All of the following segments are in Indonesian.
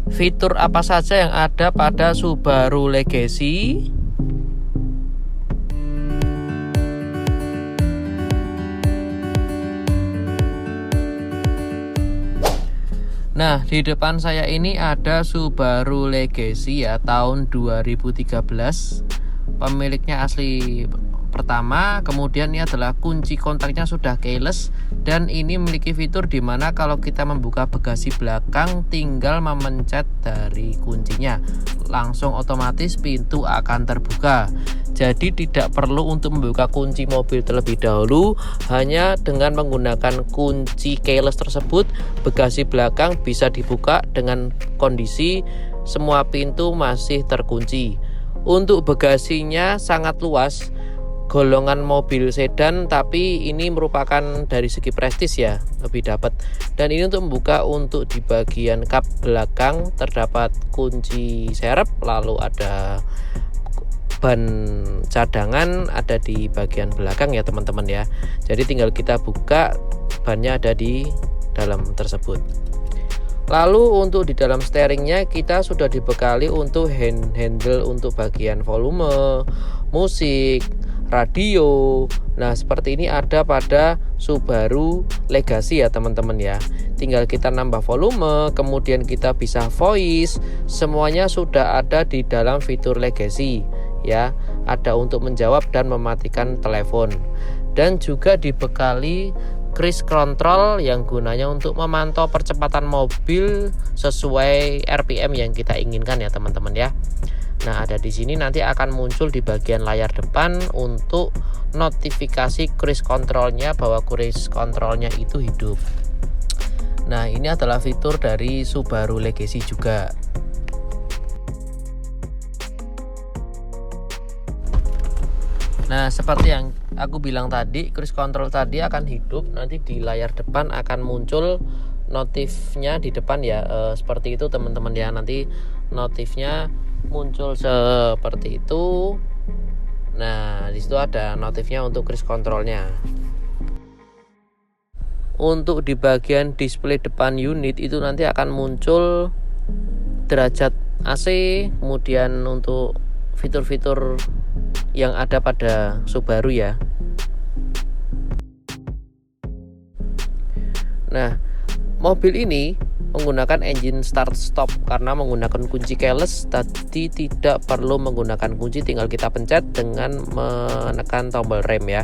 fitur apa saja yang ada pada Subaru Legacy. Nah, di depan saya ini ada Subaru Legacy ya, tahun 2013. Pemiliknya asli pertama, kemudian ini adalah kunci kontaknya sudah keyless, dan ini memiliki fitur dimana kalau kita membuka bagasi belakang tinggal memencet dari kuncinya, langsung otomatis pintu akan terbuka. Jadi tidak perlu untuk membuka kunci mobil terlebih dahulu, hanya dengan menggunakan kunci keyless tersebut, bagasi belakang bisa dibuka dengan kondisi semua pintu masih terkunci. Untuk bagasinya sangat luas, golongan mobil sedan, tapi ini merupakan dari segi prestis ya, lebih dapat. Dan ini untuk membuka, untuk di bagian kap belakang terdapat kunci serep, lalu ada ban cadangan ada di bagian belakang ya teman-teman ya. Jadi tinggal kita buka, bannya ada di dalam tersebut. Lalu untuk di dalam steeringnya kita sudah dibekali untuk handle untuk bagian volume, musik, radio. Nah seperti ini ada pada Subaru Legacy ya teman-teman ya. Tinggal kita nambah volume, kemudian kita bisa voice, semuanya sudah ada di dalam fitur Legacy ya. Ada untuk menjawab dan mematikan telepon, dan juga dibekali cruise control yang gunanya untuk memantau percepatan mobil sesuai RPM yang kita inginkan ya teman-teman ya. Nah ada di sini nanti akan muncul di bagian layar depan untuk notifikasi cruise controlnya, bahwa cruise controlnya itu hidup. Nah ini adalah fitur dari Subaru Legacy juga. Nah seperti yang aku bilang tadi, cruise control tadi akan hidup, nanti di layar depan akan muncul notifnya di depan ya, seperti itu teman-teman ya. Nanti notifnya muncul seperti itu. Nah disitu ada notifnya untuk cruise controlnya. Untuk di bagian display depan unit itu nanti akan muncul derajat AC, kemudian untuk fitur-fitur yang ada pada Subaru ya. Nah mobil ini menggunakan engine start stop karena menggunakan kunci keyless, tadi tidak perlu menggunakan kunci, tinggal kita pencet dengan menekan tombol rem ya.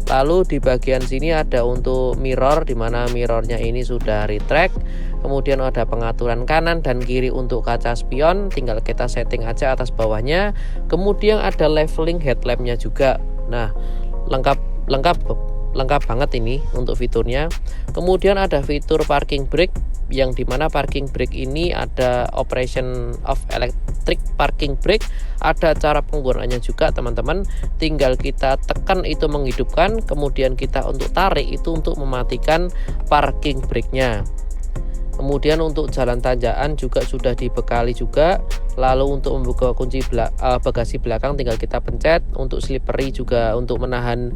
Lalu di bagian sini ada untuk mirror, dimana mirrornya ini sudah retract. Kemudian ada pengaturan kanan dan kiri untuk kaca spion, tinggal kita setting aja atas bawahnya. Kemudian ada leveling headlampnya juga. Nah lengkap banget ini untuk fiturnya. Kemudian ada fitur parking brake, yang dimana parking brake ini ada operation of electric parking brake, ada cara penggunaannya juga teman-teman. Tinggal kita tekan itu menghidupkan, kemudian kita untuk tarik itu untuk mematikan parking brake-nya. Kemudian untuk jalan tanjakan juga sudah dibekali juga. Lalu untuk membuka kunci bagasi belakang tinggal kita pencet. Untuk slippery juga untuk menahan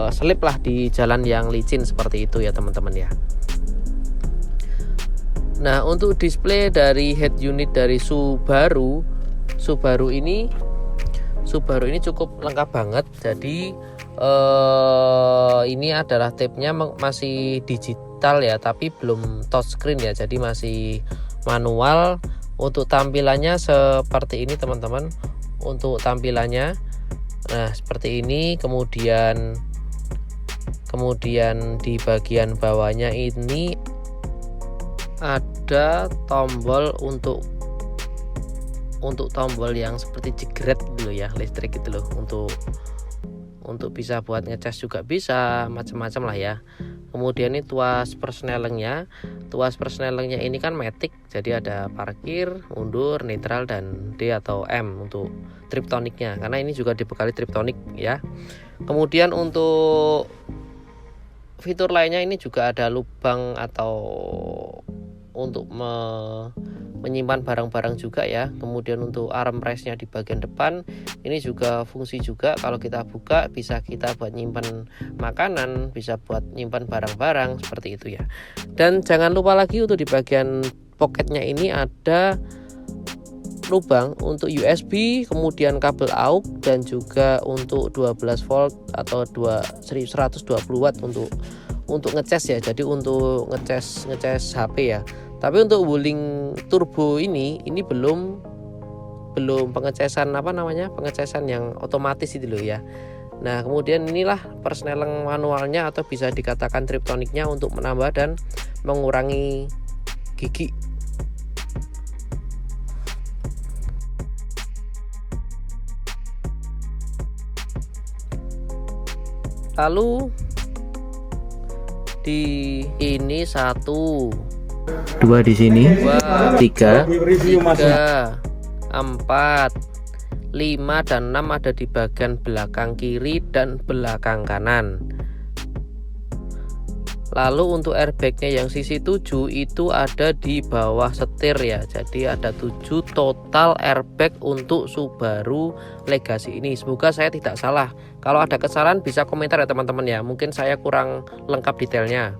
slip lah di jalan yang licin seperti itu ya teman-teman ya. Nah untuk display dari head unit dari Subaru ini cukup lengkap banget. Jadi ini adalah tabnya masih digital ya, tapi belum touchscreen ya, jadi masih manual. Untuk tampilannya seperti ini teman-teman. Untuk tampilannya nah seperti ini. Kemudian di bagian bawahnya ini ada tombol untuk tombol yang seperti jegret dulu ya, listrik gitu loh, untuk bisa buat ngecas juga bisa, macam-macam lah ya. Kemudian ini tuas persnelingnya ini kan matic, jadi ada parkir, mundur, netral, dan D atau M untuk triptoniknya, karena ini juga dibekali triptonik ya. Kemudian untuk fitur lainnya ini juga ada lubang atau untuk menyimpan barang-barang juga ya. Kemudian untuk armrestnya di bagian depan ini juga fungsi juga, kalau kita buka bisa kita buat nyimpan makanan, bisa buat nyimpan barang-barang seperti itu ya. Dan jangan lupa lagi untuk di bagian poketnya ini ada lubang untuk USB, kemudian kabel AUX, dan juga untuk 12 volt atau 120 watt untuk ngecas ya. Jadi untuk ngecas HP ya. Tapi untuk Wuling turbo ini belum pengecasan pengecasan yang otomatis itu loh ya. Nah, kemudian inilah persneleng manualnya atau bisa dikatakan triptoniknya untuk menambah dan mengurangi gigi. Lalu di ini 1, 2 di sini, 2, 3, 4, 5 dan 6 ada di bagian belakang kiri dan belakang kanan. Lalu untuk airbagnya yang sisi 7 itu ada di bawah setir ya. Jadi ada 7 total airbag untuk Subaru Legacy ini. Semoga saya tidak salah. Kalau ada kesalahan bisa komentar ya teman-teman ya. Mungkin saya kurang lengkap detailnya.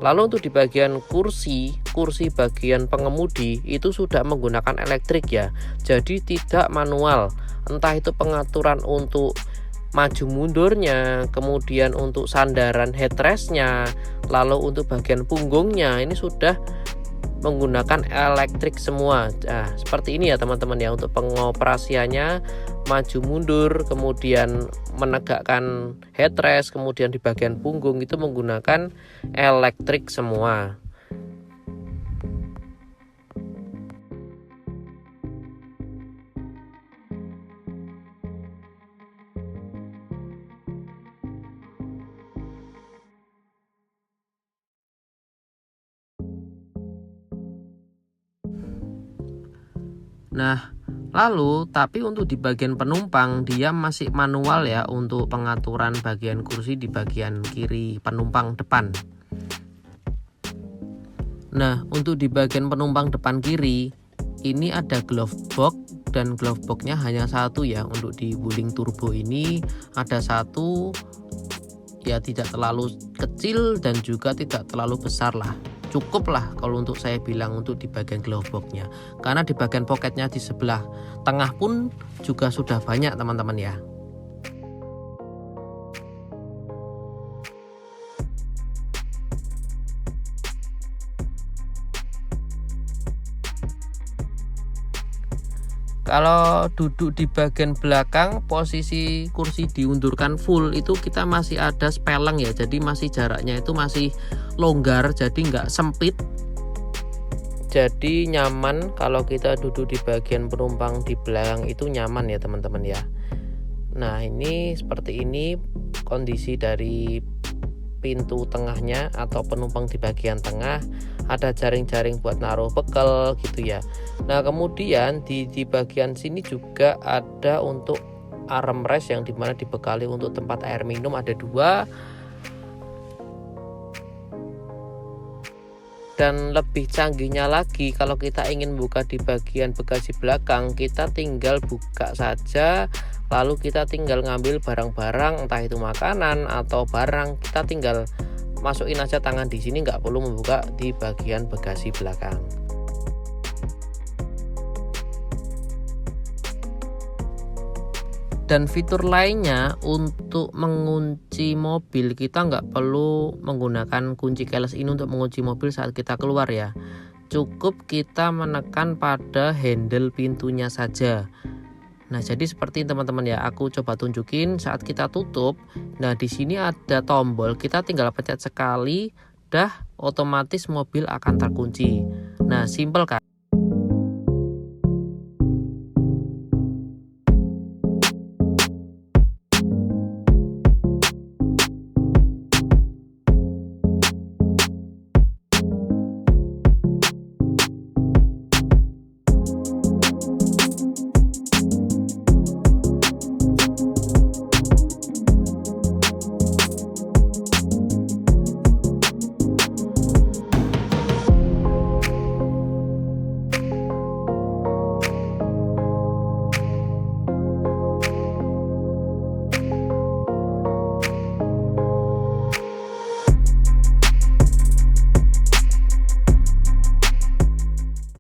Lalu untuk di bagian kursi bagian pengemudi itu sudah menggunakan elektrik ya. Jadi tidak manual. Entah itu pengaturan untuk maju mundurnya, kemudian untuk sandaran headrestnya, lalu untuk bagian punggungnya ini sudah menggunakan elektrik semua. Nah, seperti ini ya teman-teman ya untuk pengoperasiannya, maju mundur, kemudian menegakkan headrest, kemudian di bagian punggung itu menggunakan elektrik semua. Nah, lalu tapi untuk di bagian penumpang dia masih manual ya untuk pengaturan bagian kursi di bagian kiri penumpang depan. Nah, untuk di bagian penumpang depan kiri ini ada glove box, dan glove boxnya hanya satu ya. Untuk di Wuling turbo ini ada satu ya, tidak terlalu kecil dan juga tidak terlalu besar lah. Cukup lah kalau untuk saya bilang untuk di bagian glove boxnya, karena di bagian poketnya di sebelah tengah pun juga sudah banyak teman-teman ya. Kalau duduk di bagian belakang, posisi kursi diundurkan full itu kita masih ada speleng ya, jadi masih jaraknya itu masih longgar, jadi nggak sempit, jadi nyaman. Kalau kita duduk di bagian penumpang di belakang itu nyaman ya teman-teman ya. Nah, ini seperti ini kondisi dari pintu tengahnya atau penumpang di bagian tengah, ada jaring-jaring buat naruh bekal gitu ya. Nah, kemudian di bagian sini juga ada untuk armrest yang dimana dibekali untuk tempat air minum, ada 2. Dan lebih canggihnya lagi, kalau kita ingin buka di bagian bagasi belakang, kita tinggal buka saja, lalu kita tinggal ngambil barang-barang, entah itu makanan atau barang, kita tinggal masukin aja tangan di sini, nggak perlu membuka di bagian bagasi belakang. Dan fitur lainnya untuk mengunci mobil, kita nggak perlu menggunakan kunci keyless ini untuk mengunci mobil saat kita keluar ya. Cukup kita menekan pada handle pintunya saja. Nah, jadi seperti teman-teman ya, aku coba tunjukin saat kita tutup. Nah, di sini ada tombol, kita tinggal pencet sekali, dah otomatis mobil akan terkunci. Nah, simple kan?